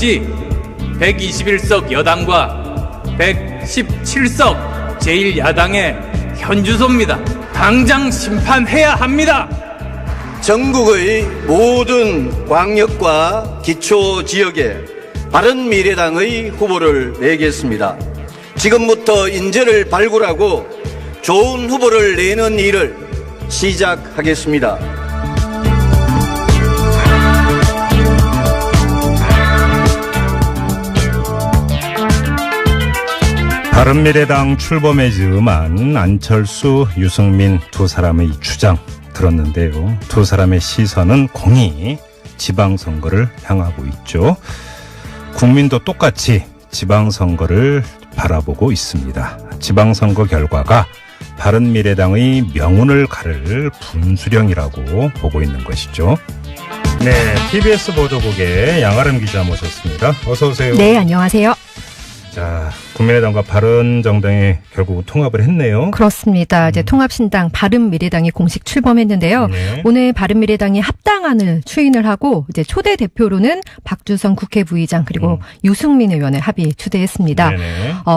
것이 121석 여당과 117석 제1야당의 현주소입니다. 당장 심판해야 합니다. 전국의 모든 광역과 기초지역에 바른미래당의 후보를 내겠습니다. 지금부터 인재를 발굴하고 좋은 후보를 내는 일을 시작하겠습니다. 바른미래당 출범에 즈음한 안철수, 유승민 두 사람의 주장 들었는데요. 두 사람의 시선은 공히 지방선거를 향하고 있죠. 국민도 똑같이 지방선거를 바라보고 있습니다. 지방선거 결과가 바른미래당의 명운을 가를 분수령이라고 보고 있는 것이죠. 네, TBS 보도국의 양아름 기자 모셨습니다. 어서 오세요. 네, 안녕하세요. 자, 국민의당과 바른정당이 결국 통합을 했네요. 그렇습니다. 이제 통합신당 바른미래당이 공식 출범했는데요. 네. 오늘 바른미래당이 합당안을 추인을 하고 이제 초대 대표로는 박주선 국회부의장 그리고 유승민 의원을 합의 추대했습니다.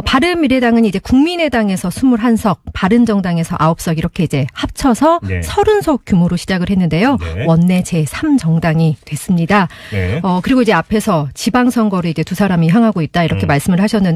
바른미래당은 이제 국민의당에서 21석, 바른정당에서 9석 이렇게 이제 합쳐서 네. 30석 규모로 시작을 했는데요. 네. 원내 제3정당이 됐습니다. 네. 그리고 이제 앞에서 지방선거를 이제 두 사람이 향하고 있다 이렇게 말씀을 하셨는데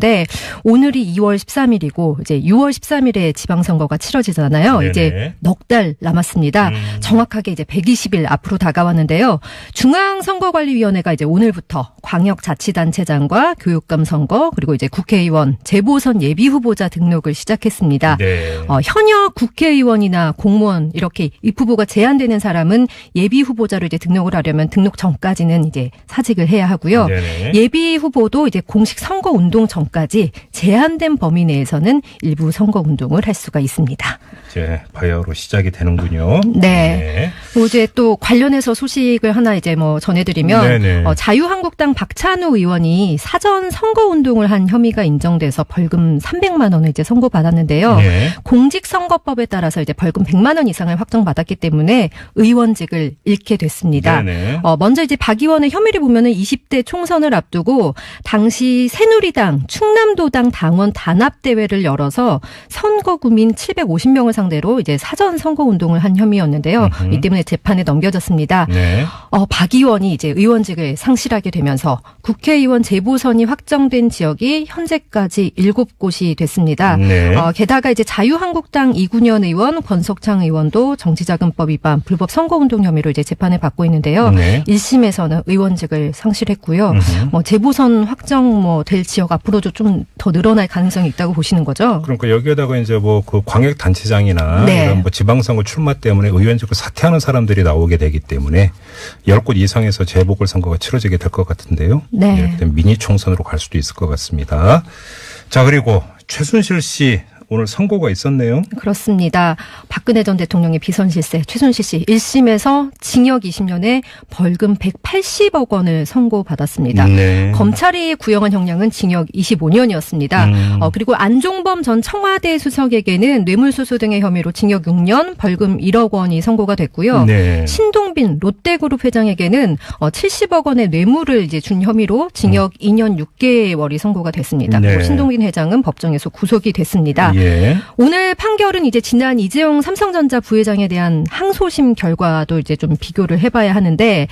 오늘이 2월 13일이고 이제 6월 13일에 지방선거가 치러지잖아요. 네네. 이제 넉 달 남았습니다. 정확하게 이제 120일 앞으로 다가왔는데요. 중앙선거관리위원회가 이제 오늘부터 광역자치단체장과 교육감 선거 그리고 이제 국회의원 재보선 예비후보자 등록을 시작했습니다. 네. 현역 국회의원이나 공무원 이렇게 입후보가 제한되는 사람은 예비후보자로 이제 등록을 하려면 등록 전까지는 이제 사직을 해야 하고요. 네네. 예비후보도 이제 공식 선거운동 전까지 제한된 범위 내에서는 일부 선거운동을 할 수가 있습니다. 이제 바야흐로 시작이 되는군요. 네. 이제 또 관련해서 소식을 하나 이제 뭐 전해드리면 네네. 자유한국당 박찬우 의원이 사전 선거운동을 한 혐의가 인정돼서 벌금 300만 원을 이제 선고받았는데요. 네. 공직선거법에 따라서 이제 벌금 100만 원 이상을 확정받았기 때문에 의원직을 잃게 됐습니다. 네네. 먼저 이제 박 의원의 혐의를 보면은 20대 총선을 앞두고 당시 새누리당 충남도당 당원 단합대회를 열어서 선거구민 750명을 상대로 이제 사전 선거운동을 한 혐의였는데요. 이 때문에 재판에 넘겨졌습니다. 네. 박 의원이 이제 의원직을 상실하게 되면서 국회의원 재보선이 확정된 지역이 현재까지 7곳이 됐습니다. 네. 게다가 이제 자유한국당 이군현 의원, 권석창 의원도 정치자금법 위반, 불법 선거운동 혐의로 이제 재판을 받고 있는데요. 네. 1심에서는 의원직을 상실했고요. 재보선 확정 될 지역 앞으로도 좀 더 늘어날 가능성이 있다고 보시는 거죠? 그러니까 여기에다가 이제 뭐 그 광역단체장이나 네. 이런 뭐 지방선거 출마 때문에 의원직을 사퇴하는 사람들이 나오게 되기 때문에 10곳 이상에서 재보궐선거가 치러지게 될 것 같은데요. 네. 이렇게 되면 미니 총선으로 갈 수도 있을 것 같습니다. 자, 그리고 최순실 씨 오늘 선고가 있었네요. 그렇습니다. 박근혜 전 대통령의 비선실세 최순실 씨 1심에서 징역 20년에 벌금 180억 원을 선고받았습니다. 네. 검찰이 구형한 형량은 징역 25년이었습니다. 그리고 안종범 전 청와대 수석에게는 뇌물수수 등의 혐의로 징역 6년, 벌금 1억 원이 선고가 됐고요. 네. 신동빈 롯데그룹 회장에게는 70억 원의 뇌물을 이제 준 혐의로 징역 2년 6개월이 선고가 됐습니다. 네. 그리고 신동빈 회장은 법정에서 구속이 됐습니다. 예. 오늘 판결은 이제 지난 이재용 삼성전자 부회장에 대한 항소심 결과도 이제 좀 비교를 해봐야 하는데,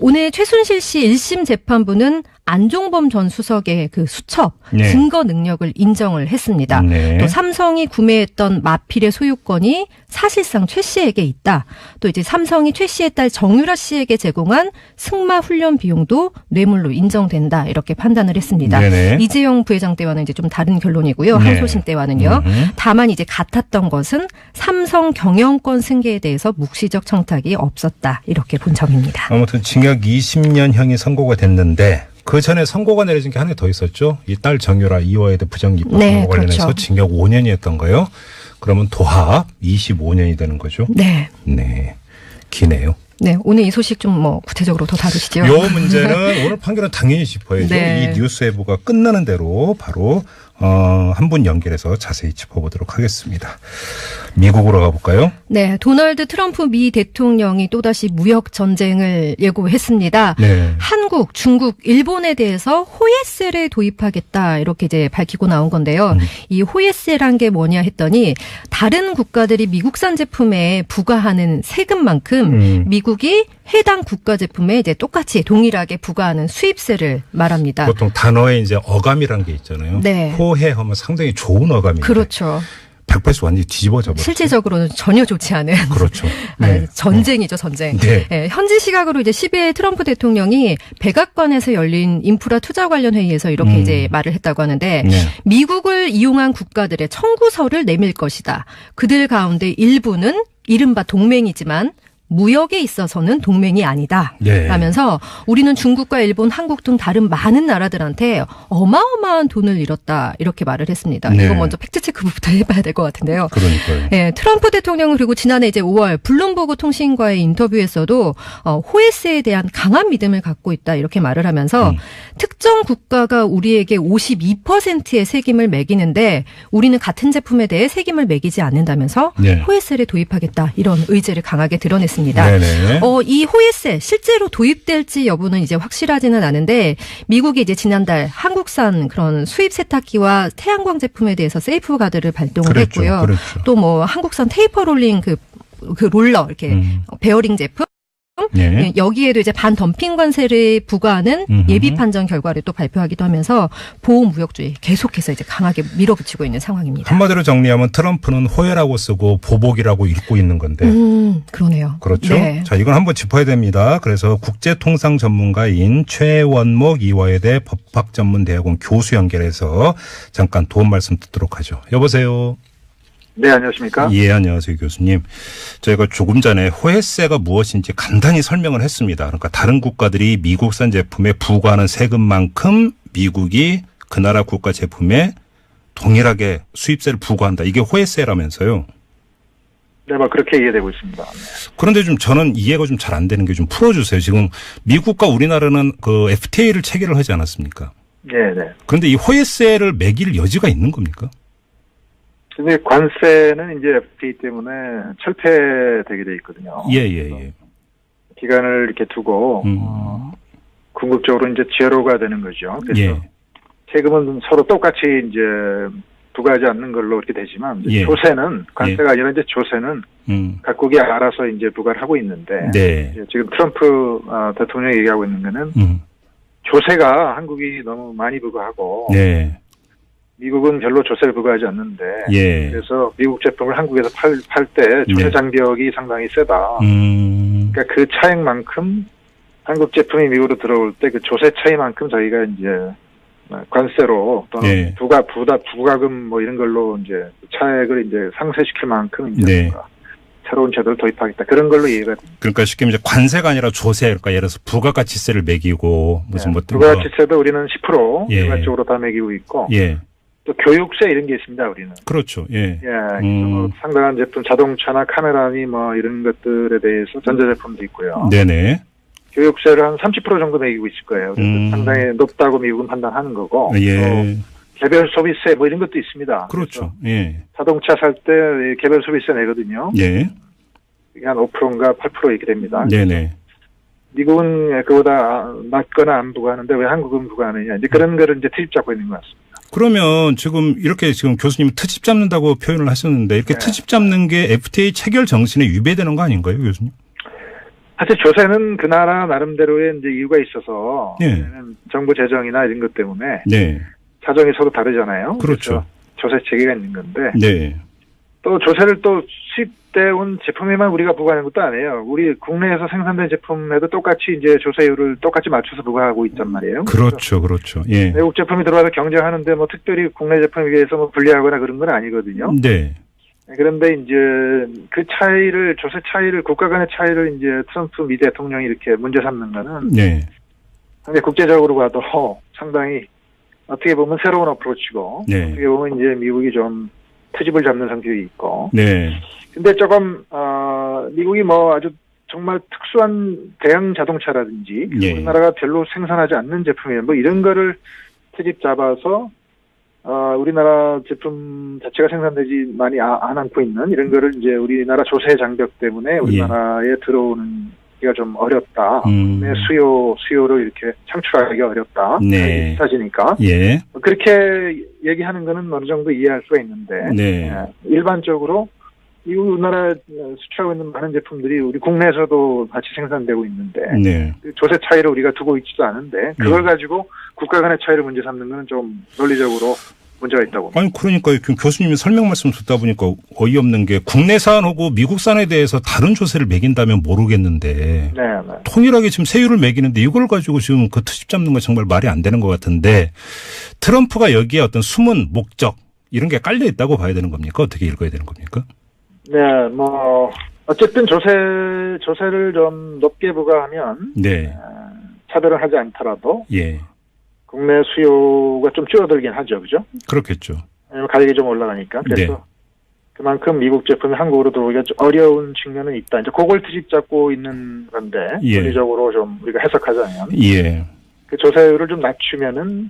오늘 최순실 씨 1심 재판부는 안종범 전 수석의 그 수첩, 네. 증거 능력을 인정을 했습니다. 네. 또 삼성이 구매했던 마필의 소유권이 사실상 최 씨에게 있다. 또 이제 삼성이 최 씨의 딸 정유라 씨에게 제공한 승마 훈련 비용도 뇌물로 인정된다. 이렇게 판단을 했습니다. 네네. 이재용 부회장 때와는 이제 좀 다른 결론이고요. 네. 항소심 때와는요. 다만 이제 같았던 것은 삼성 경영권 승계에 대해서 묵시적 청탁이 없었다. 이렇게 본 점입니다. 아무튼 징역 20년형이 선고가 됐는데 그 전에 선고가 내려진 게 하나 더 있었죠. 이 딸 정유라 이화여대 부정입법 네, 선고 관련해서 그렇죠. 징역 5년이었던 거예요. 그러면 도합 25년이 되는 거죠. 네. 네. 기네요. 네. 오늘 이 소식 좀 구체적으로 더 다루시죠. 요 문제는 오늘 판결은 당연히 짚어야죠. 네. 이 뉴스 예보가 끝나는 대로 바로 한 분 연결해서 자세히 짚어보도록 하겠습니다. 미국으로 가볼까요? 네, 도널드 트럼프 미 대통령이 또다시 무역 전쟁을 예고했습니다. 네. 한국, 중국, 일본에 대해서 호예세를 도입하겠다 이렇게 이제 밝히고 나온 건데요. 이 호예세란 게 뭐냐 했더니 다른 국가들이 미국산 제품에 부과하는 세금만큼 미국이 해당 국가 제품에 이제 똑같이 동일하게 부과하는 수입세를 말합니다. 보통 단어에 이제 어감이라는 게 있잖아요. 네. 호해하면 상당히 좋은 어감인데. 그렇죠. 180 완전히 뒤집어져 버렸죠. 실질적으로는 전혀 좋지 않은. 그렇죠. 네. 전쟁이죠, 전쟁. 네. 네, 현지 시각으로 이제 10일 트럼프 대통령이 백악관에서 열린 인프라 투자 관련 회의에서 이렇게 이제 말을 했다고 하는데 네. 미국을 이용한 국가들의 청구서를 내밀 것이다. 그들 가운데 일부는 이른바 동맹이지만 무역에 있어서는 동맹이 아니다. 네. 라면서 우리는 중국과 일본, 한국 등 다른 많은 나라들한테 어마어마한 돈을 잃었다. 이렇게 말을 했습니다. 네. 이거 먼저 팩트체크부터 해봐야 될 것 같은데요. 그러니까요. 네, 트럼프 대통령은 그리고 지난해 이제 5월 블룸버그 통신과의 인터뷰에서도 호예세에 대한 강한 믿음을 갖고 있다. 이렇게 말을 하면서 특정 국가가 우리에게 52%의 세금을 매기는데 우리는 같은 제품에 대해 세금을 매기지 않는다면서 네. 호예세를 도입하겠다. 이런 의지를 강하게 드러냈습니다. 네네. 이 호예세 실제로 도입될지 여부는 이제 확실하지는 않은데 미국이 이제 지난달 한국산 그런 수입 세탁기와 태양광 제품에 대해서 세이프가드를 발동을 그랬죠, 했고요. 그랬죠. 또 뭐 한국산 테이퍼 롤링 그 롤러 이렇게 베어링 제품 네. 여기에도 이제 반덤핑 관세를 부과하는 예비 판정 결과를 또 발표하기도 하면서 보호 무역주의 계속해서 이제 강하게 밀어붙이고 있는 상황입니다. 한마디로 정리하면 트럼프는 호해라고 쓰고 보복이라고 읽고 있는 건데. 그러네요. 그렇죠. 네. 자, 이건 한번 짚어야 됩니다. 그래서 국제통상 전문가인 최원목 이화여대 법학전문대학원 교수 연결해서 잠깐 도움 말씀 듣도록 하죠. 여보세요. 네, 안녕하십니까? 예, 안녕하세요, 교수님. 저희가 조금 전에 호예세가 무엇인지 간단히 설명을 했습니다. 그러니까 다른 국가들이 미국산 제품에 부과하는 세금만큼 미국이 그 나라 국가 제품에 동일하게 수입세를 부과한다. 이게 호예세라면서요. 네, 뭐 그렇게 이해되고 있습니다. 그런데 좀 저는 이해가 좀 잘 안 되는 게 좀 풀어주세요. 지금 미국과 우리나라는 그 FTA를 체결을 하지 않았습니까? 네, 네. 그런데 이 호예세를 매길 여지가 있는 겁니까? 근데 관세는 이제 FTA 때문에 철폐되게 돼 있거든요. 예, 예, 예. 기간을 이렇게 두고 궁극적으로 이제 제로가 되는 거죠. 그래서 예. 세금은 서로 똑같이 이제 부과하지 않는 걸로 이렇게 되지만 예. 조세는 관세가 아니라 이제 조세는 각국이 알아서 이제 부과를 하고 있는데 네. 이제 지금 트럼프 대통령이 얘기하고 있는 거는 조세가 한국이 너무 많이 부과하고 네. 미국은 별로 조세를 부과하지 않는데 예. 그래서 미국 제품을 한국에서 팔 때 조세 네. 장벽이 상당히 세다. 그러니까 그 차액만큼 한국 제품이 미국으로 들어올 때 그 조세 차이만큼 저희가 이제 관세로 또는 네. 부가금 뭐 이런 걸로 이제 차액을 이제 상쇄시킬 만큼 이제 네. 뭔가 새로운 제도를 도입하겠다. 그런 걸로 이해가 됩니다. 그러니까 쉽게 말해서 관세가 아니라 조세, 그러니까 예를 들어서 부가가치세를 매기고 무슨 뭐 부가가치세도 우리는 10% 예. 일괄적으로 다 매기고 있고 예. 또 교육세 이런 게 있습니다. 우리는. 그렇죠. 예. 예, 뭐 상당한 제품, 자동차나 카메라니 뭐 이런 것들에 대해서 전자제품도 있고요. 네네. 교육세를 한 30% 정도 매기고 있을 거예요. 그래서 상당히 높다고 미국은 판단하는 거고. 예. 또 개별 소비세 뭐 이런 것도 있습니다. 그렇죠. 예. 자동차 살 때 개별 소비세 내거든요. 예. 이게 한 5%인가 8% 이렇게 됩니다. 네네. 미국은 그보다 낮거나 안 부과하는데 왜 한국은 부과하느냐. 이제 그런 거를 이제 트집 잡고 있는 것 같습니다. 그러면 지금 이렇게 지금 교수님 트집 잡는다고 표현을 하셨는데 이렇게 트집 잡는 게 FTA 체결 정신에 위배되는 거 아닌가요, 교수님? 사실 조세는 그 나라 나름대로의 이제 이유가 있어서 네. 정부 재정이나 이런 것 때문에 네. 사정이 서로 다르잖아요. 그렇죠. 조세 체계가 있는 건데 네. 또 조세를 또 수입돼 온 제품에만 우리가 부과하는 것도 아니에요. 우리 국내에서 생산된 제품에도 똑같이 이제 조세율을 똑같이 맞춰서 부과하고 있단 말이에요. 그렇죠, 그렇죠. 예. 외국 제품이 들어와서 경쟁하는데 뭐 특별히 국내 제품에 비해서 뭐 불리하거나 그런 건 아니거든요. 네. 그런데 이제 그 차이를 조세 차이를 국가 간의 차이를 이제 트럼프 미 대통령이 이렇게 문제 삼는 거는 네. 상당히 국제적으로 봐도 상당히 어떻게 보면 새로운 어프로치고 네. 어떻게 보면 이제 미국이 좀 트집을 잡는 성격이 있고. 네. 근데 조금 미국이 뭐 아주 정말 특수한 대형 자동차라든지 예. 우리나라가 별로 생산하지 않는 제품이에요. 뭐 이런 거를 트집 잡아서 우리나라 제품 자체가 생산되지 많이 안 않고 있는 이런 거를 이제 우리나라 조세 장벽 때문에 우리나라에 들어오는 게 좀 어렵다. 내 수요를 이렇게 창출하기가 어렵다. 네. 비싸지니까. 예. 그렇게 얘기하는 거는 어느 정도 이해할 수가 있는데 네. 일반적으로 이 우리나라 수출하고 있는 많은 제품들이 우리 국내에서도 같이 생산되고 있는데 네. 조세 차이를 우리가 두고 있지도 않은데 그걸 가지고 국가 간의 차이를 문제 삼는 건 좀 논리적으로 문제가 있다고. 아니 그러니까 교수님이 설명 말씀 듣다 보니까 어이없는 게 국내산하고 미국산에 대해서 다른 조세를 매긴다면 모르겠는데 네. 통일하게 지금 세율을 매기는데 이걸 가지고 지금 그 트집 잡는 건 정말 말이 안 되는 것 같은데 트럼프가 여기에 어떤 숨은 목적 이런 게 깔려 있다고 봐야 되는 겁니까? 어떻게 읽어야 되는 겁니까? 네, 어쨌든 조세를 좀 높게 부과하면 네. 차별을 하지 않더라도 예. 국내 수요가 좀 줄어들긴 하죠, 그죠? 그렇겠죠. 왜냐면 가격이 좀 올라가니까. 그래서 네. 그만큼 미국 제품이 한국으로 들어오기가 좀 어려운 측면은 있다. 이제 그걸 트집 잡고 있는 건데, 예. 논리적으로 좀 우리가 해석하자면. 예. 그 조세율을 좀 낮추면은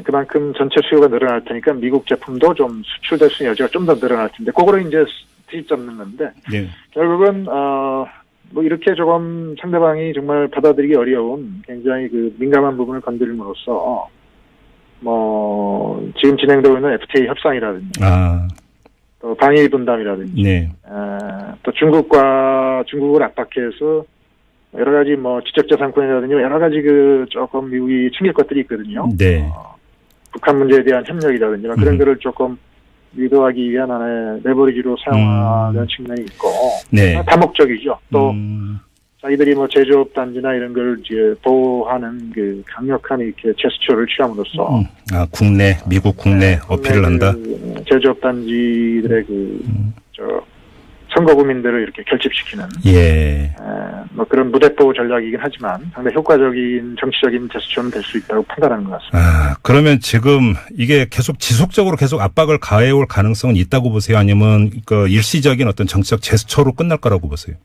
그만큼 전체 수요가 늘어날 테니까 미국 제품도 좀 수출될 수 있는 여지가 좀 더 늘어날 텐데, 그거를 이제 트집 잡는 건데, 네. 결국은, 이렇게 조금 상대방이 정말 받아들이기 어려운 굉장히 그 민감한 부분을 건드림으로써, 지금 진행되고 있는 FTA 협상이라든지, 또 방위 분담이라든지, 네. 또 중국을 압박해서 여러 가지 지적재산권이라든지 여러 가지 조금 미국이 챙길 것들이 있거든요. 네. 북한 문제에 대한 협력이라든지 그런 거를 조금 유도하기 위한 하나의 레버리지로 사용하는 측면이 있고, 네. 다목적이죠. 또 자기들이 제조업 단지나 이런 걸 이제 보호하는 그 강력한 이렇게 제스처를 취함으로써 미국 국내 어필을 한다. 제조업 단지들의 선거 국민들을 이렇게 결집시키는 예. 그런 무대포 전략이긴 하지만 상당히 효과적인 정치적인 제스처는 될 수 있다고 판단하는 것 같습니다. 그러면 지금 이게 계속 지속적으로 계속 압박을 가해올 가능성은 있다고 보세요? 아니면 일시적인 어떤 정치적 제스처로 끝날 거라고 보세요?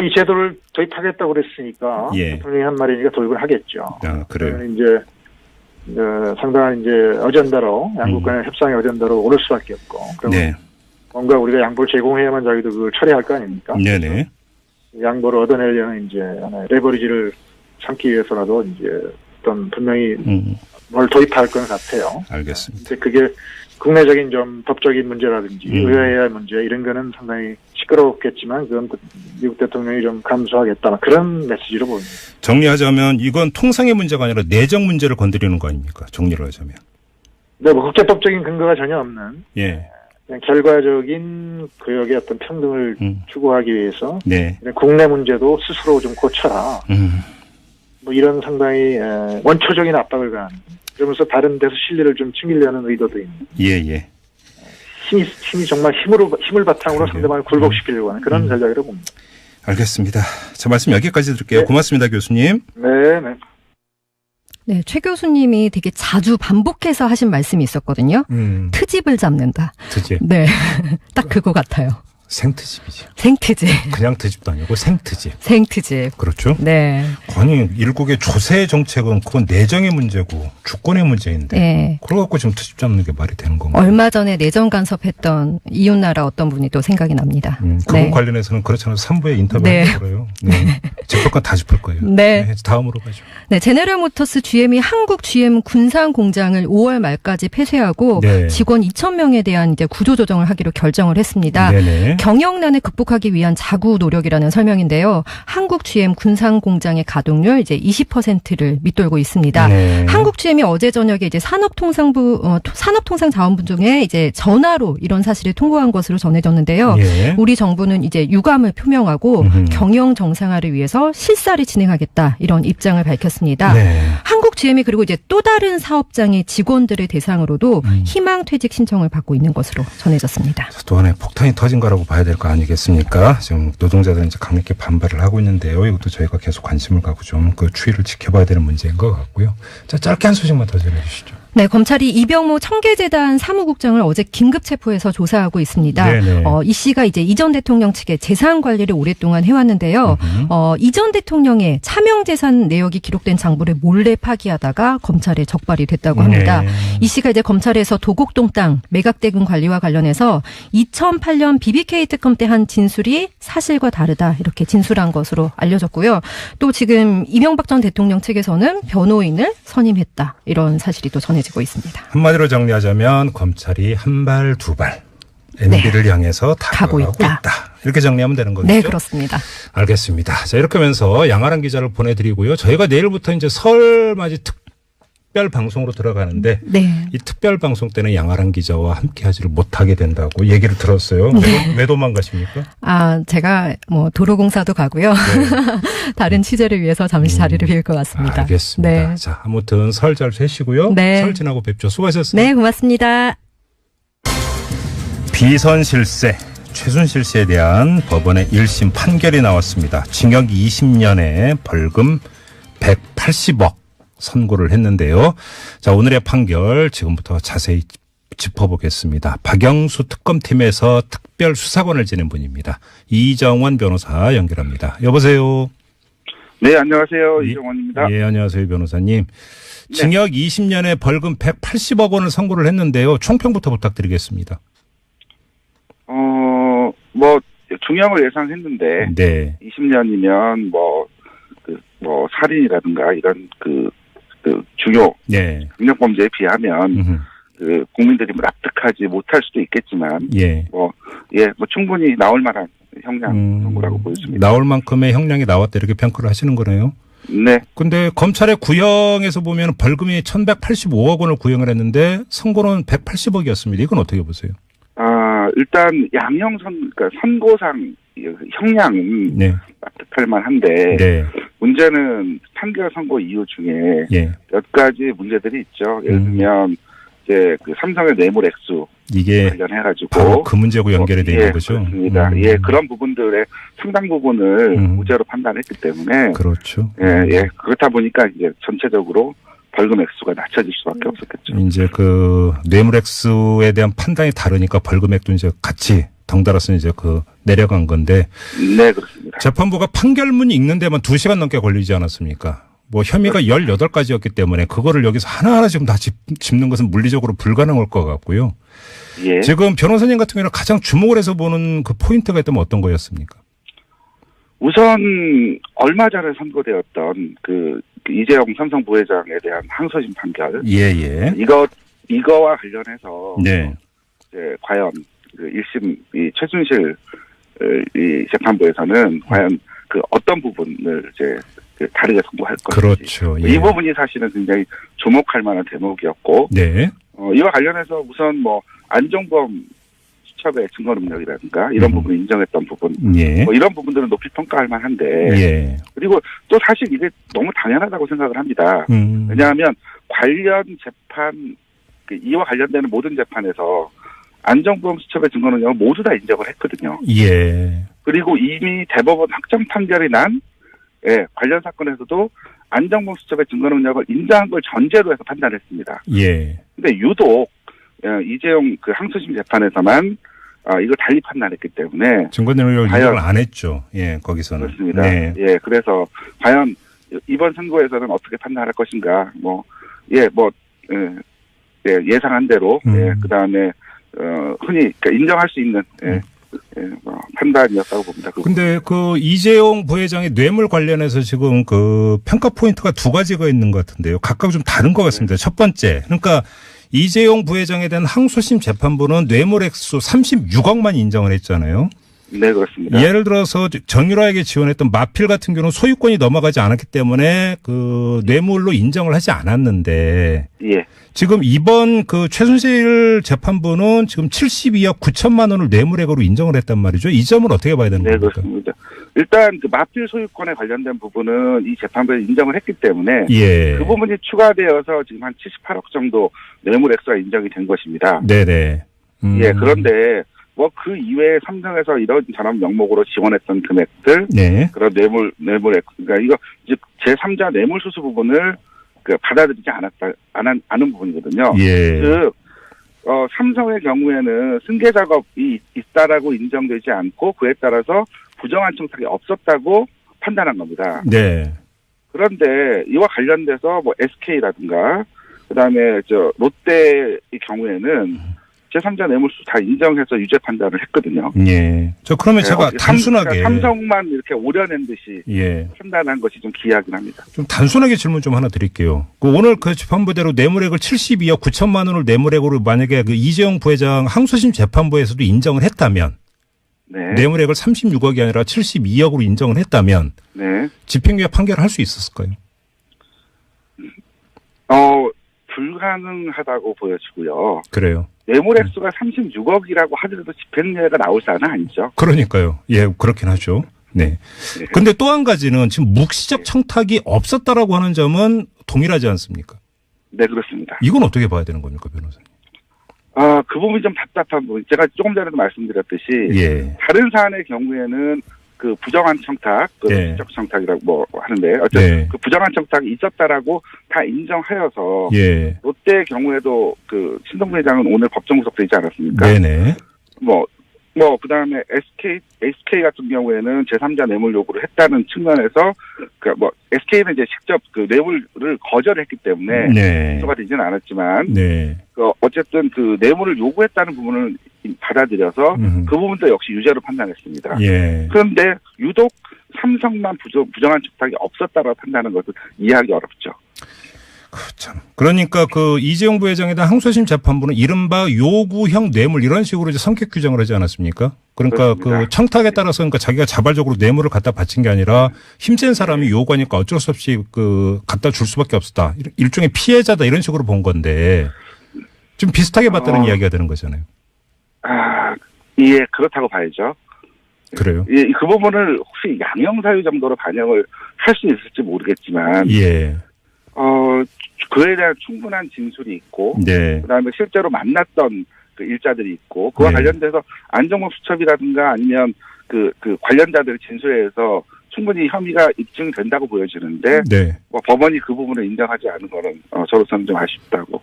이 제도를 도입하겠다고 그랬으니까 예. 대통령이 한 말이니까 도입을 하겠죠. 그래요. 이제 상당한 이제 어젠다로 양국 간의 협상의 어젠다로 오를 수밖에 없고. 네. 뭔가 우리가 양보를 제공해야만 자기도 그걸 처리할 거 아닙니까? 네네. 양보를 얻어내려는 이제 하나의 레버리지를 삼기 위해서라도 이제 어떤 분명히 뭘 도입할 것 같아요. 알겠습니다. 근데 그게 국내적인 좀 법적인 문제라든지 의회해야 할 문제 이런 거는 상당히 시끄럽겠지만 그건 미국 대통령이 좀 감수하겠다 그런 메시지로 보입니다. 정리하자면 이건 통상의 문제가 아니라 내정 문제를 건드리는 거 아닙니까? 정리를 하자면. 네, 국제법적인 근거가 전혀 없는. 예. 그냥 결과적인 구역의 어떤 평등을 추구하기 위해서 네. 국내 문제도 스스로 좀 고쳐라. 이런 상당히 원초적인 압박을 가한 그러면서 다른 데서 신뢰를 좀 챙기려는 의도도 있는. 예. 힘이 정말 힘을 바탕으로 상대방을 굴복시키려고 하는 그런 전략이라고 봅니다. 알겠습니다. 저 말씀 여기까지 드릴게요. 네. 고맙습니다, 교수님. 네. 네, 최 교수님이 되게 자주 반복해서 하신 말씀이 있었거든요. 트집을 잡는다. 트집. 네, 딱 그거 같아요. 생트집이죠. 생트집. 그냥 트집도 아니고 생트집. 생트집. 그렇죠. 네. 아니 일국의 조세 정책은 그건 내정의 문제고 주권의 문제인데 네. 그걸 갖고 지금 트집 잡는 게 말이 되는 건가요? 얼마 전에 내정 간섭했던 이웃나라 어떤 분이 또 생각이 납니다. 그거 네. 관련해서는 그렇잖아요. 3부에 인터뷰 네. 하고요. 네. 짚을 건 다 짚을 거예요. 네. 다음으로 가죠. 네, 제네럴 모터스 GM이 한국 GM 군산 공장을 5월 말까지 폐쇄하고 네. 직원 2,000명에 대한 이제 구조 조정을 하기로 결정을 했습니다. 네네. 경영난을 극복하기 위한 자구 노력이라는 설명인데요. 한국 GM 군산 공장의 가동률 이제 20%를 밑돌고 있습니다. 네. 한국 GM이 어제 저녁에 이제 산업통상자원부 중에 이제 전화로 이런 사실을 통보한 것으로 전해졌는데요. 예. 우리 정부는 이제 유감을 표명하고 경영 정상화를 위해서 실사를 진행하겠다 이런 입장을 밝혔습니다. 네. 한국 GM이 그리고 이제 또 다른 사업장의 직원들의 대상으로도 희망 퇴직 신청을 받고 있는 것으로 전해졌습니다. 또 하나의 폭탄이 터진 거라고 봐야 될 거 아니겠습니까? 지금 노동자들은 이제 강력히 반발을 하고 있는데요. 이것도 저희가 계속 관심을 갖고 좀 그 추이를 지켜봐야 되는 문제인 것 같고요. 자, 짧게 한 소식만 더 전해주시죠. 네, 검찰이 이병호 청계재단 사무국장을 어제 긴급 체포해서 조사하고 있습니다. 이 씨가 이제 이전 대통령 측의 재산 관리를 오랫동안 해왔는데요. 이전 대통령의 차명재산 내역이 기록된 장부를 몰래 파기하다가 검찰에 적발이 됐다고 합니다. 네. 이 씨가 이제 검찰에서 도곡동 땅 매각대금 관리와 관련해서 2008년 BBK 특검 때 한 진술이 사실과 다르다 이렇게 진술한 것으로 알려졌고요. 또 지금 이명박 전 대통령 측에서는 변호인을 선임했다 이런 사실이 또 전해지고 있습니다. 한마디로 정리하자면 검찰이 한 발, 두 발 MB를 향해서 다가가고 있다. 이렇게 정리하면 되는 거겠죠? 네, 그렇습니다. 알겠습니다. 자, 이렇게 하면서 양아랑 기자를 보내드리고요. 저희가 내일부터 이제 설 맞이 특별 방송으로 들어가는데 네. 이 특별 방송 때는 양아랑 기자와 함께 하지를 못하게 된다고 얘기를 들었어요. 왜 도망가십니까? 제가 뭐 도로공사도 가고요. 네. 다른 취재를 위해서 잠시 자리를 비울 것 같습니다. 알겠습니다. 네. 자, 아무튼 설 잘 되시고요. 네. 설 지나고 뵙죠. 수고하셨습니다. 네, 고맙습니다. 비선 실세 최순실 씨에 대한 법원의 1심 판결이 나왔습니다. 징역 20년에 벌금 180억 선고를 했는데요. 자, 오늘의 판결 지금부터 자세히 짚어보겠습니다. 박영수 특검팀에서 특별수사관을 지낸 분입니다. 이정원 변호사 연결합니다. 여보세요. 네, 안녕하세요. 이정원입니다. 예, 안녕하세요, 변호사님. 네. 징역 20년에 벌금 180억 원을 선고를 했는데요. 총평부터 부탁드리겠습니다. 뭐 중형을 예상했는데 네. 20년이면 살인이라든가 이런 그 중요 네. 강력범죄에 비하면 국민들이 납득하지 못할 수도 있겠지만 예. 충분히 나올 만한 형량 선고라고 보여집니다. 나올 만큼의 형량이 나왔다 이렇게 평가를 하시는 거네요. 네. 근데 검찰의 구형에서 보면 벌금이 1,185억 원을 구형을 했는데 선고는 180억이었습니다. 이건 어떻게 보세요? 일단 그러니까 선고상 형량은 네. 납득할 만한데 네. 문제는 판결 선고 이유 중에 예. 몇 가지 문제들이 있죠. 예를 들면 이제 그 삼성의 뇌물 액수 이게 관련해가지고 바로 그 문제하고 연결이 되는 거죠. 그렇습니다. 그런 부분들의 상당 부분을 무죄로 판단했기 때문에 그렇죠. 그렇다 보니까 이제 전체적으로 벌금 액수가 낮춰질 수밖에 없었겠죠. 이제 그 뇌물 액수에 대한 판단이 다르니까 벌금액도 이제 같이 덩달아서 이제 내려간 건데. 네, 그렇습니다. 재판부가 판결문 읽는 데만 2시간 넘게 걸리지 않았습니까? 혐의가 18가지였기 때문에 그거를 여기서 하나하나 지금 다 짚는 것은 물리적으로 불가능할 것 같고요. 예. 지금 변호사님 같은 경우는 가장 주목을 해서 보는 그 포인트가 있다면 어떤 거였습니까? 우선 얼마 전에 선고되었던 그 이재용 삼성 부회장에 대한 항소심 판결. 예. 이거와 관련해서 네. 이제 과연 그 1심 이 최순실 이 재판부에서는 과연 그 어떤 부분을 이제 다르게 선고할 것인지. 그렇죠. 예. 이 부분이 사실은 굉장히 주목할 만한 대목이었고. 네. 이와 관련해서 우선 안종범 수첩의 증거 능력이라든가 이런 부분을 인정했던 부분. 예. 이런 부분들은 높이 평가할 만한데. 예. 그리고 또 사실 이게 너무 당연하다고 생각을 합니다. 왜냐하면 관련 재판, 이와 관련되는 모든 재판에서 안종범 수첩의 증거 능력을 모두 다 인정을 했거든요. 예. 그리고 이미 대법원 확정 판결이 난 관련 사건에서도 안종범 수첩의 증거 능력을 인정한 걸 전제로 해서 판단했습니다. 예. 근데 유독 이재용 그 항소심 재판에서만 이걸 달리 판단했기 때문에 증거 능력을 인정을 안 했죠. 예, 거기서는. 그렇습니다. 네. 예, 그래서 과연 이번 선고에서는 어떻게 판단할 것인가, 예상한 대로, 그 다음에 흔히 인정할 수 있는 판단이었다고 봅니다. 근데 이재용 부회장의 뇌물 관련해서 지금 평가 포인트가 2가지가 있는 것 같은데요. 각각 좀 다른 것 같습니다. 첫 번째, 그러니까 이재용 부회장에 대한 항소심 재판부는 뇌물 액수 36억만 인정을 했잖아요. 네, 그렇습니다. 예를 들어서 정유라에게 지원했던 마필 같은 경우는 소유권이 넘어가지 않았기 때문에 뇌물로 인정을 하지 않았는데. 예. 지금 이번 최순실 재판부는 지금 72억 9천만 원을 뇌물액으로 인정을 했단 말이죠. 이 점은 어떻게 봐야 되는 겁니까? 네, 그렇습니다. 일단 마필 소유권에 관련된 부분은 이 재판부에 인정을 했기 때문에 예. 그 부분이 추가되어서 지금 한 78억 정도 뇌물 액수가 인정이 된 것입니다. 네네. 예, 그런데 그 이외에 삼성에서 이런 저런 명목으로 지원했던 금액들, 그런 뇌물 액, 그러니까 이거 즉 제3자 뇌물 수수 부분을 받아들이지 않은 부분이거든요. 예. 즉 삼성의 경우에는 승계 작업이 있다라고 인정되지 않고 그에 따라서 부정한 청탁이 없었다고 판단한 겁니다. 네. 그런데 이와 관련돼서 뭐 SK라든가 그다음에 롯데의 경우에는 제3자 뇌물수 다 인정해서 유죄 판단을 했거든요. 예. 그러면 제가 단순하게 삼성만 이렇게 오려낸 듯이 판단한 것이 좀 기이하긴 합니다. 좀 단순하게 질문 좀 하나 드릴게요. 오늘 그 재판부대로 뇌물액을 72억 9천만 원을 뇌물액으로 만약에 그 이재용 부회장 항소심 재판부에서도 인정을 했다면 네. 뇌물액을 36억이 아니라 72억으로 인정을 했다면 네. 집행유예 판결을 할 수 있었을까요? 불가능하다고 보여지고요. 그래요. 뇌물 액수가 36억이라고 하더라도 집행유예가 나올 사안은 아니죠. 그러니까요. 예, 그렇긴 하죠. 네. 근데 또 한 가지는 지금 묵시적 청탁이 없었다라고 하는 점은 동일하지 않습니까? 네, 그렇습니다. 이건 어떻게 봐야 되는 겁니까, 변호사님? 그 부분이 좀 답답한 부분. 제가 조금 전에도 말씀드렸듯이 예. 다른 사안의 경우에는 그 부정한 청탁, 묵시적 청탁이라고 뭐 하는데 어쨌든 그 부정한 청탁이 있었다라고 다 인정하여서 롯데의 경우에도 그 신동부 회장은 오늘 법정 구속되지 않았습니까? 네네. 그다음에 SK 같은 경우에는 제3자 뇌물 요구를 했다는 측면에서 SK는 이제 직접 그 뇌물을 거절했기 때문에 기소가 되지는 않았지만 어쨌든 그 뇌물을 요구했다는 부분을 받아들여서 그 부분도 역시 유죄로 판단했습니다. 그런데 유독 삼성만 부정한 청탁이 없었다고 판단하는 것은 이해하기 어렵죠. 참. 그러니까 그 이재용 부회장에 대한 항소심 재판부는 이른바 요구형 뇌물 이런 식으로 이제 성격 규정을 하지 않았습니까? 그러니까 그렇습니다. 그 청탁에 따라서 그러니까 자기가 자발적으로 뇌물을 갖다 바친 게 아니라 힘센 사람이 요구하니까 어쩔 수 없이 그 갖다 줄 수밖에 없었다. 일종의 피해자다 이런 식으로 본 건데 좀 비슷하게 봤다는 이야기가 되는 거잖아요. 예, 그렇다고 봐야죠. 그래요? 예, 그 부분을 혹시 양형사유 정도로 반영을 할 수 있을지 모르겠지만 그에 대한 충분한 진술이 있고, 그다음에 실제로 만났던 그 일자들이 있고, 그와 관련돼서 안정범 수첩이라든가 아니면 그 관련자들의 진술에 의해서 충분히 혐의가 입증된다고 보여지는데, 법원이 그 부분을 인정하지 않은 거는 저로서는 좀 아쉽다고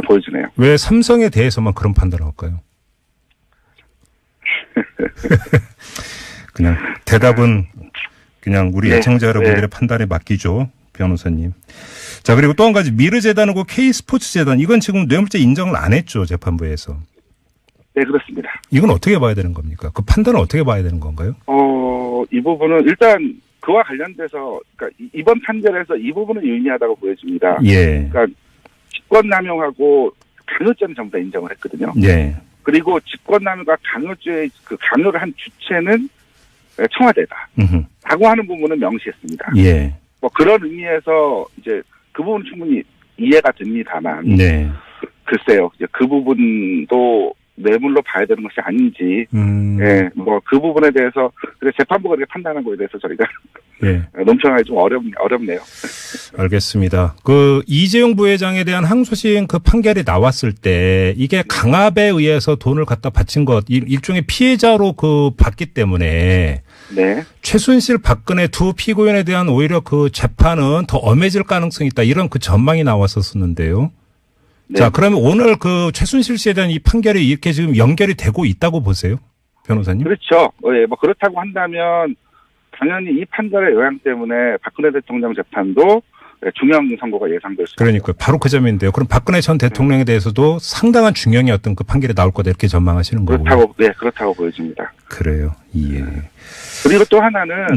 보여지네요. 왜 삼성에 대해서만 그런 판단을 할까요? 그냥 대답은 그냥 우리 애청자 여러분들의 판단에 맡기죠. 변호사님. 자, 그리고 또 한 가지 미르재단하고 K스포츠재단 이건 지금 뇌물죄 인정을 안 했죠. 재판부에서. 네, 그렇습니다. 이건 어떻게 봐야 되는 겁니까? 그 판단을 어떻게 봐야 되는 건가요? 이 부분은 일단 그와 관련돼서 그러니까 이번 판결에서 이 부분은 유의미하다고 보여집니다. 그러니까 직권남용하고 강요죄는 전부 다 인정을 했거든요. 그리고 직권남용과 강요죄의 그 강요를 한 주체는 청와대다라고 하는 부분은 명시했습니다. 그런 의미에서 이제 그 부분 충분히 이해가 됩니다만, 글쎄요, 이제 그 부분도 뇌물로 봐야 되는 것이 아닌지, 그 부분에 대해서 재판부가 그렇게 판단한 거에 대해서 저희가 논평하기 좀 어렵네요. 알겠습니다. 그 이재용 부회장에 대한 항소심 그 판결이 나왔을 때 이게 강압에 의해서 돈을 갖다 바친 것 일종의 피해자로 그 봤기 때문에. 최순실 박근혜 두 피고인에 대한 오히려 그 재판은 더 엄해질 가능성이 있다. 이런 그 전망이 나왔었는데요. 자, 그러면 오늘 그 최순실 씨에 대한 이 판결이 이렇게 지금 연결이 되고 있다고 보세요? 변호사님? 그렇죠. 그렇다고 한다면 당연히 이 판결의 영향 때문에 박근혜 대통령 재판도 중형 선고가 예상될 수 있습니다. 그러니까 바로 그 점인데요. 그럼 박근혜 전 대통령에 대해서도 상당한 중형의 어떤 그 판결이 나올 거다 이렇게 전망하시는 거고요. 그렇다고 보여집니다. 그래요. 그리고 또 하나는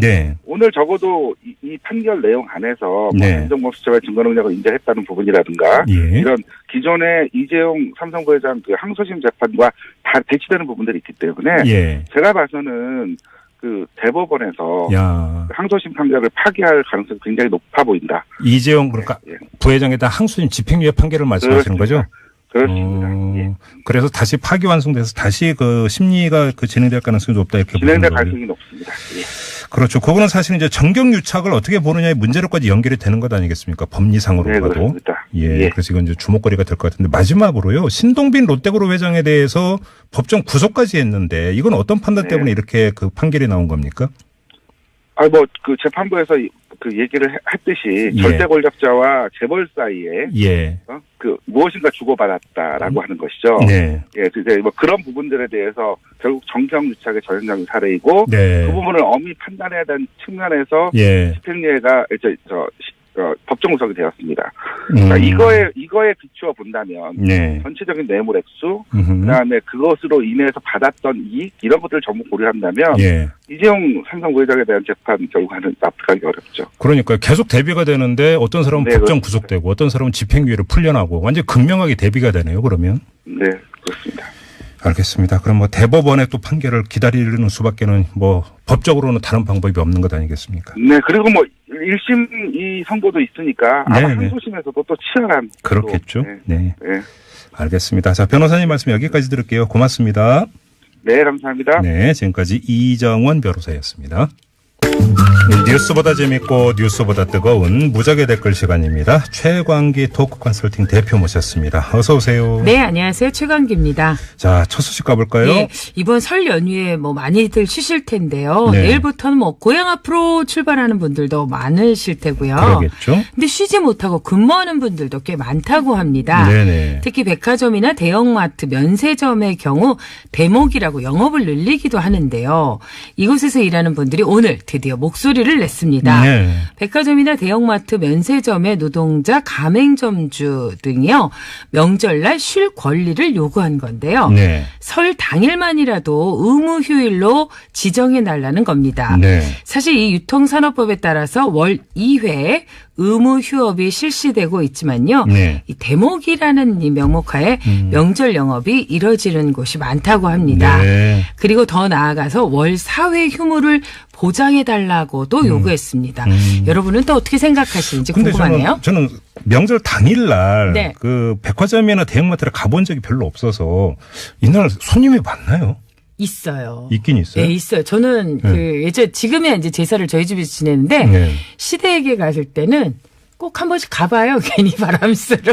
오늘 적어도 이 판결 내용 안에서 안정범 수첩의 증거 능력을 인정했다는 부분이라든가 이런 기존의 이재용 삼성 부회장 그 항소심 재판과 다 대치되는 부분들이 있기 때문에 제가 봐서는 그 대법원에서 항소심 판결을 파기할 가능성이 굉장히 높아 보인다. 이재용 그러니까 부회장에 대한 항소심 집행유예 판결을 말씀하시는 거죠? 그렇습니다. 그래서 다시 파기 완성돼서 다시 그 심리가 그 진행될 가능성이 높다 이렇게 보는 진행될 거예요. 가능성이 높습니다. 그렇죠. 그거는 사실 이제 정경유착을 어떻게 보느냐의 문제로까지 연결이 되는 것 아니겠습니까? 법리상으로 봐도. 그렇습니다. 그래서 이건 이제 주목거리가 될 것 같은데 마지막으로요. 신동빈 롯데그룹 회장에 대해서 법정 구속까지 했는데 이건 어떤 판단 때문에 이렇게 그 판결이 나온 겁니까? 그 재판부에서 그 얘기를 했듯이 예. 절대 권력자와 재벌 사이에 예. 그 무엇인가 주고받았다라고 하는 것이죠. 네. 예, 이제 뭐 그런 부분들에 대해서 결국 정경유착의 전형적인 사례이고 네. 그 부분을 엄히 판단해야 되는 측면에서 예. 집행유예가 법정 구속이 되었습니다. 그러니까 이거에 비추어 본다면 네. 전체적인 뇌물 액수, 그다음에 그것으로 인해서 받았던 이익 이런 것들을 전부 고려한다면 예. 이재용 삼성 부회장에 대한 재판 결과는 납득하기 어렵죠. 그러니까 계속 대비가 되는데 어떤 사람은 네, 법정 그렇습니다. 구속되고 어떤 사람은 집행유예로 풀려나고 완전 극명하게 대비가 되네요. 그러면. 네, 그렇습니다. 알겠습니다. 그럼 뭐 대법원의 또 판결을 기다리는 수밖에는 뭐 법적으로는 다른 방법이 없는 것 아니겠습니까? 네, 그리고 뭐 1심 이 선고도 있으니까 아마 네네. 항소심에서도 또 치열한 그렇겠죠. 또, 네. 네. 알겠습니다. 자, 변호사님 말씀 여기까지 들을게요. 고맙습니다. 네, 감사합니다. 네, 지금까지 이정원 변호사였습니다. 뉴스보다 재밌고 뉴스보다 뜨거운 무적의 댓글 시간입니다. 최광기 토크 컨설팅 대표 모셨습니다. 어서 오세요. 네, 안녕하세요. 최광기입니다. 자, 첫 소식 가볼까요? 네, 이번 설 연휴에 뭐 많이들 쉬실 텐데요. 네. 내일부터는 뭐 고향 앞으로 출발하는 분들도 많으실 테고요. 그러겠죠. 근데 쉬지 못하고 근무하는 분들도 꽤 많다고 합니다. 네네. 특히 백화점이나 대형마트, 면세점의 경우 대목이라고 영업을 늘리기도 하는데요. 이곳에서 일하는 분들이 오늘 드디어 목소리를 냈습니다. 네. 백화점이나 대형마트, 면세점의 노동자, 가맹점주 등이요. 명절날 쉴 권리를 요구한 건데요. 네. 설 당일만이라도 의무휴일로 지정해달라는 겁니다. 네. 사실 이 유통산업법에 따라서 월 2회 의무휴업이 실시되고 있지만요. 네. 이 대목이라는 이 명목하에 명절 영업이 이뤄지는 곳이 많다고 합니다. 네. 그리고 더 나아가서 월 4회 휴무를 보장해달라고도 요구했습니다. 여러분은 또 어떻게 생각하시는지 근데 궁금하네요. 저는 명절 당일날 네. 그 백화점이나 대형마트를 가본 적이 별로 없어서 이날 손님이 많나요? 있어요. 있긴 있어요. 네, 있어요. 저는 지금이야 이제 제사를 저희 집에서 지내는데 네. 시댁에 갔을 때는 꼭 한 번씩 가봐요. 괜히 바람 쐬러.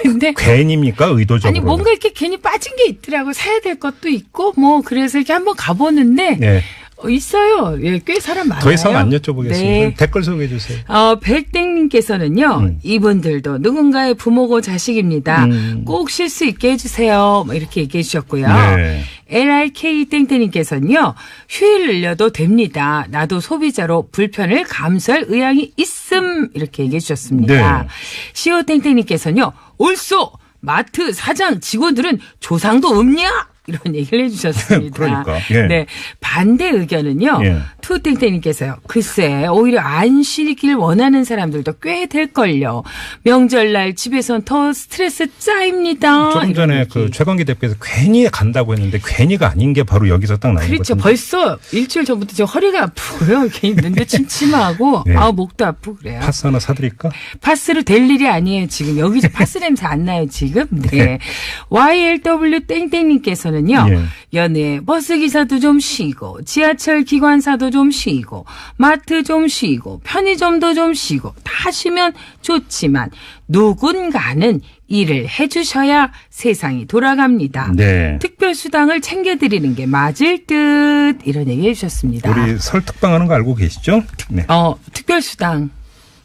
근데 괜히입니까? 의도적으로. 아니 뭔가 이렇게 괜히 빠진 게 있더라고. 사야 될 것도 있고 뭐 그래서 이렇게 한번 가보는데 네. 있어요. 예, 꽤 사람 많아요. 더 이상 안 여쭤보겠습니다. 네. 댓글 소개해 주세요. 백땡님께서는요, 이분들도 누군가의 부모고 자식입니다. 꼭 쉴 수 있게 해주세요. 뭐 이렇게 얘기해 주셨고요. 네. LRK 땡땡님께서는요, 휴일 늘려도 됩니다. 나도 소비자로 불편을 감수할 의향이 있음. 이렇게 얘기해 주셨습니다. 네. 시오 땡땡님께서는요, 옳소! 마트 사장 직원들은 조상도 없냐? 이런 얘기를 해주셨습니다. 그러니까, 예. 네. 반대 의견은요. 예. 투땡땡님께서요. 글쎄 오히려 안 쉬길 원하는 사람들도 꽤 될걸요. 명절날 집에선 더 스트레스 쌓입니다. 조금 전에 이런 그 얘기. 최광기 대표에서 괜히 간다고 했는데 괜히가 아닌 게 바로 여기서 딱 나오는 그렇죠. 거죠. 벌써 일주일 전부터 저 허리가 아프고요. 괜히 눈도 침침하고 네. 목도 아프고 그래요. 파스 하나 사드릴까? 파스로 될 일이 아니에요. 지금 여기서 파스 냄새 안 나요. 지금. 네. YLW 땡땡님께서는요. 예. 연애 버스 기사도 좀 쉬고 지하철 기관사도 좀 쉬고 마트 좀 쉬고 편의점도 좀 쉬고 다 쉬면 좋지만 누군가는 일을 해주셔야 세상이 돌아갑니다. 네. 특별수당을 챙겨드리는 게 맞을 듯 이런 얘기 해주셨습니다. 우리 설 특방하는 거 알고 계시죠? 네. 특별수당.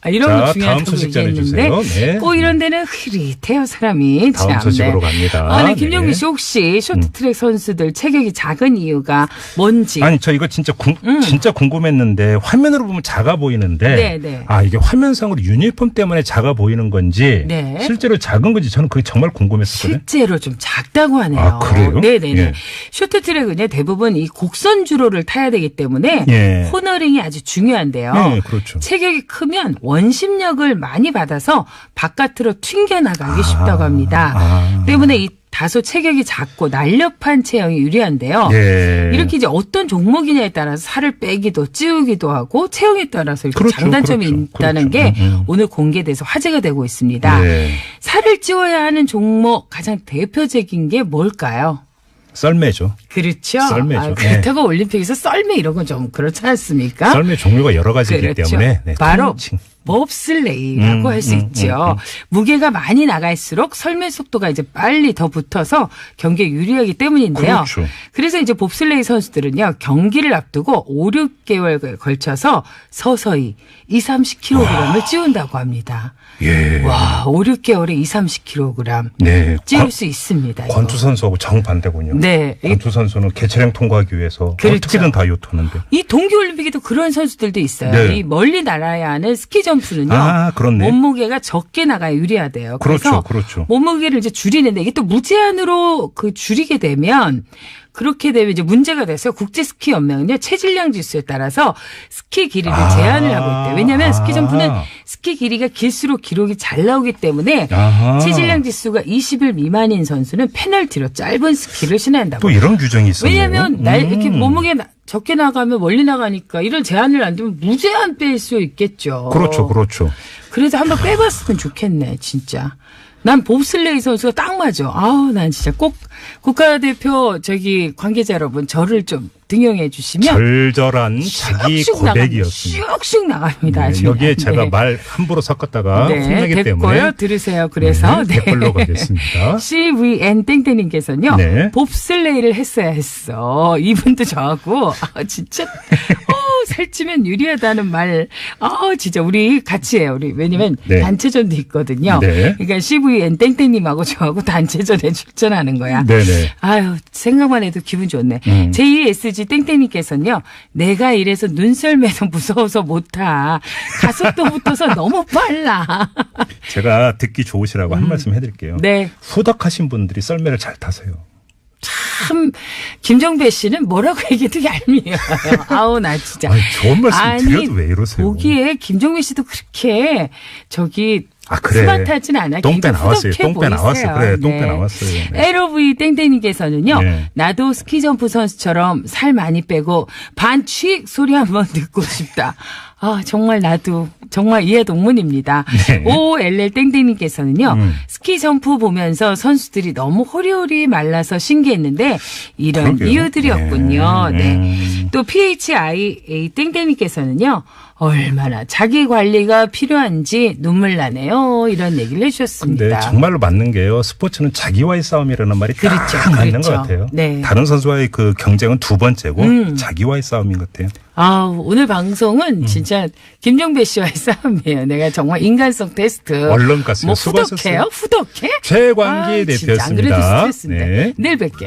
이런 자, 거 중요하다고 다음 소식 얘기했는데 전해주세요. 네. 꼭 이런 데는 흐릿해요 사람이. 다음 참, 소식으로 네. 갑니다. 네, 김종민 네. 씨 혹시 쇼트트랙 선수들 체격이 작은 이유가 뭔지. 아니 저 이거 진짜 진짜 궁금했는데 화면으로 보면 작아 보이는데 네, 네. 아 이게 화면상으로 유니폼 때문에 작아 보이는 건지 네. 실제로 작은 건지 저는 그게 정말 궁금했었거든요. 실제로 좀 작다고 하네요. 아, 그래요? 네네네. 예. 쇼트트랙은요 대부분 이 곡선 주로를 타야 되기 때문에 예. 코너링이 아주 중요한데요. 네, 그렇죠. 체격이 크면 원심력을 많이 받아서 바깥으로 튕겨나가기 쉽다고 합니다. 때문에 이 다소 체격이 작고 날렵한 체형이 유리한데요. 예. 이렇게 이제 어떤 종목이냐에 따라서 살을 빼기도 찌우기도 하고 체형에 따라서 이렇게 그렇죠, 장단점이 그렇죠, 있다는 그렇죠. 게 오늘 공개돼서 화제가 되고 있습니다. 예. 살을 찌워야 하는 종목 가장 대표적인 게 뭘까요? 썰매죠. 그렇죠. 썰매죠. 그렇다고 올림픽에서 썰매 이런 건 좀 그렇지 않습니까? 썰매 종류가 여러 가지이기 그렇죠. 때문에 네, 바로 통칭. 봅슬레이라고 할 수 있죠. 무게가 많이 나갈수록 설매 속도가 이제 빨리 더 붙어서 경기에 유리하기 때문인데요. 그렇죠. 그래서 이제 봅슬레이 선수들은요, 경기를 앞두고 5, 6개월에 걸쳐서 서서히 20-30kg을 찌운다고 합니다. 예. 와, 5, 6개월에 20-30kg 네. 찌울 수 있습니다. 이거. 권투 선수하고 정반대군요. 네. 권투 선수는 개체량 통과하기 위해서 그렇죠. 어떻게든 다이어트 하는데. 이 동계올림픽에도 그런 선수들도 있어요. 네. 이 멀리 날아야 하는 스키 점프는요. 그렇네. 몸무게가 적게 나가야 유리하대요. 그래서 그렇죠. 몸무게를 이제 줄이는데 이게 또 무제한으로 줄이게 되면 그렇게 되면 이제 문제가 돼서 국제스키연맹은요, 체질량 지수에 따라서 스키 길이를 제한을 하고 있대요. 왜냐하면 스키 점프는 스키 길이가 길수록 기록이 잘 나오기 때문에 체질량 지수가 20일 미만인 선수는 페널티로 짧은 스키를 신어야 한다고. 또 이런 규정이 있어요. 왜냐하면 이렇게 몸무게 적게 나가면 멀리 나가니까 이런 제한을 안 두면 무제한 뺄 수 있겠죠. 그렇죠. 그래서 한번 빼봤으면 좋겠네, 진짜. 난 봅슬레이 선수가 딱 맞아. 아우, 난 진짜 꼭 국가대표 관계자 여러분 저를 좀 등용해 주시면 절절한 자기 고백이었습니다. 슉슉 나갑니다. 네, 여기에 제가 말 함부로 섞었다가 혼나기 때문에 됐고요. 들으세요. 그래서 댓글로 가겠습니다. CVN 땡땡님께서는요. 네. 봅슬레이를 했어야 했어. 이분도 저하고 진짜 살찌면 유리하다는 말. 진짜 우리 같이 해요. 우리 왜냐면 네. 단체전도 있거든요. 네. 그러니까 CVN 땡땡님하고 저하고 단체전에 출전하는 거야. 네네. 아유, 생각만 해도 기분 좋네. JSG 땡땡님께서는요, 내가 이래서 눈썰매도 무서워서 못 타. 가속도 붙어서 너무 빨라. 제가 듣기 좋으시라고 한 말씀 해드릴게요. 네. 후덕하신 분들이 썰매를 잘 타세요. 참, 김정배 씨는 뭐라고 얘기해도 얄미워요. 아우, 나 진짜. 좋은 말씀 드려도 왜 이러세요? 보기에 김정배 씨도 그렇게 그래. 스마트하진 않아. 똥배 나왔어요. 똥배 나왔어요. 그래, 똥배 나왔어요. 네. LOV 땡땡님께서는요. 네. 나도 스키점프 선수처럼 살 많이 빼고 반취익 소리 한번 듣고 싶다. 정말 나도 정말 이해동문입니다. 네. OLL 땡땡님께서는요. 스키점프 보면서 선수들이 너무 호리호리 말라서 신기했는데 이런 그러게요. 이유들이었군요. 네. 또 PHIA 땡땡님께서는요. 얼마나 자기 관리가 필요한지 눈물 나네요. 이런 얘기를 해주셨습니다. 근데 정말로 맞는 게요. 스포츠는 자기와의 싸움이라는 말이 딱 맞는 것 같아요. 네. 다른 선수와의 그 경쟁은 두 번째고 자기와의 싸움인 것 같아요. 오늘 방송은 진짜 김정배 씨와의 싸움이에요. 내가 정말 인간성 테스트. 얼른 갔어요. 뭐 수고하셨어요. 후덕해? 최광기 진짜 안 그래도 대표였습니다. 스트레스인데. 내일 뵐게요.